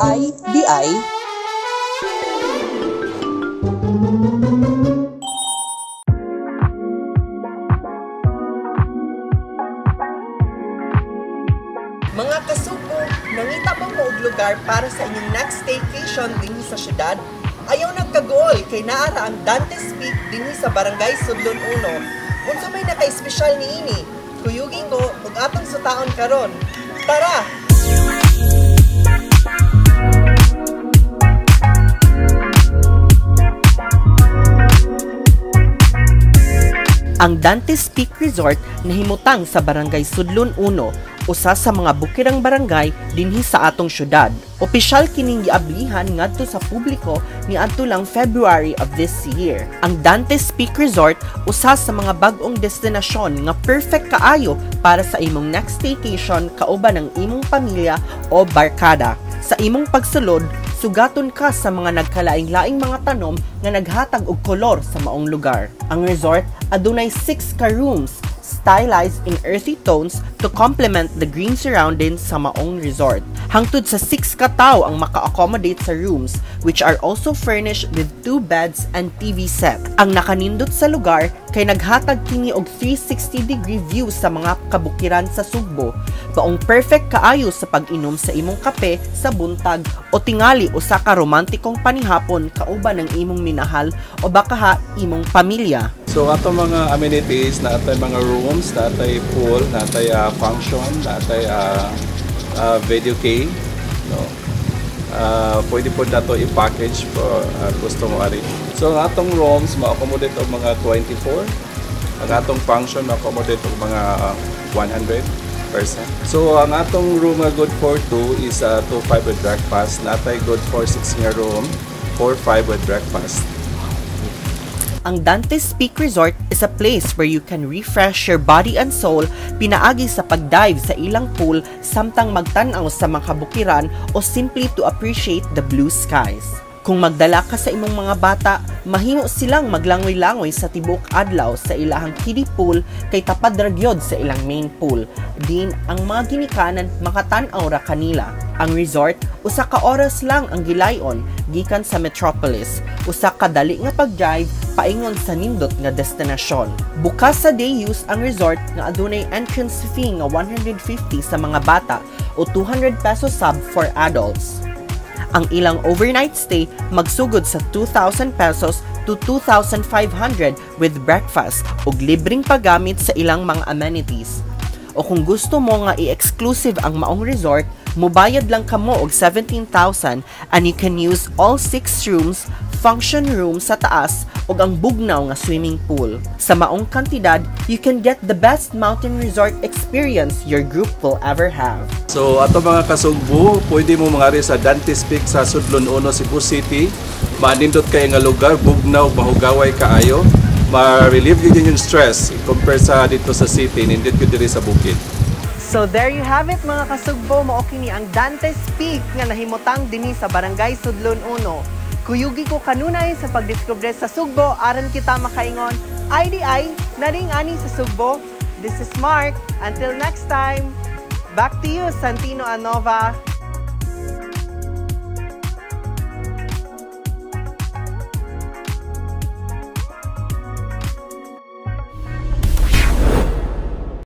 IBI. Mga kasuko, nangita ba mo og lugar para sa inyong next staycation dinhi sa syudad? Ayaw nagkagool kay naara ang Dante's Peak dinhi sa Barangay Sudlon 1. Unsa may naka-espesyal niini? Kuyugin ko ug atong sutaon karon. Tara! Ang Dante's Peak Resort nahimutang sa Barangay Sudlon 1, usa sa mga bukirang barangay dinhi sa atong syudad. Opisyal kining giablihan ngadto sa publiko niadto lang February of this year. Ang Dante's Peak Resort usa sa mga bag-ong destinasyon nga perfect kaayo para sa imong next staycation kauban ng imong pamilya o barkada. Sa imong pagsulod, sugaton ka sa mga nagkalaing-laing mga tanom nga naghatag og kolor sa maong lugar. Ang resort adunay 6 ka rooms stylized in earthy tones to complement the green surroundings sa maong resort. Hangtod sa 6 ka tawo ang maka-accommodate sa rooms, which are also furnished with 2 beds and TV set. Ang nakanindot sa lugar kay naghatag kini og 360-degree view sa mga kabukiran sa Sugbo. Baong perfect kaayo sa pag-inom sa imong kape sa buntag o tingali usa ka romantikong panihapon kauban ng imong minahal o baka ha imong pamilya. So ato mga amenities, natay mga rooms, natay pool, natay function, natay video game, no. Pwede po nato i-package po gusto mo ari. So ang atong rooms ma-accommodate og mga 24, ang atong function ma-accommodate og mga 100%. So ang atong room nga good for 2 is 2-5 with breakfast, natay good for 6 nga room, 4-5 with breakfast. Ang Dante's Peak Resort is a place where you can refresh your body and soul pinaagi sa pag-dive sa ilang pool samtang magtan-aw sa mga kabukiran o simply to appreciate the blue skies. Kung magdala ka sa imong mga bata, mahimo silang maglangoy-langoy sa tibok adlaw sa ilahang kiddie pool kay tapad ra gyud sa ilang main pool. Din ang mga ginikanan makatan-aw ra kanila. Ang resort usa ka oras lang ang gilayon gikan sa Metropolis. Usa ka dali nga pag-drive paingon sa nindot nga destinasyon. Bukas sa day use ang resort nga adunay entrance fee nga 150 sa mga bata o 200 pesos sub for adults. Ang ilang overnight stay magsugod sa 2,000 pesos to 2,500 with breakfast ug libreng paggamit sa ilang mga amenities. O kung gusto mo nga i-exclusive ang maong resort, mubayad lang kamo og 17,000 and you can use all 6 rooms, function room sa taas ug ang bugnaw nga swimming pool. Sa maong kantidad, you can get the best mountain resort experience your group will ever have. So ato mga kasugbo, pwede mo mangari sa Dante's Peak sa Sudlon 1, Cebu City. Manindot kay nga lugar, bugnaw, mahugaway kaayo. Ma-relieve yun yung stress compare sa dito sa city, nindot ko diri sa bukid. So there you have it mga kasugbo, mao kini ang Dante's Peak nga nahimutang dinhi sa Barangay Sudlon 1. Kuyugi ko kanunay sa pagdiskubre sa Sugbo aron kita makaingon IDI naring ani sa Sugbo. This is Mark. Until next time, back to you Santino Anova.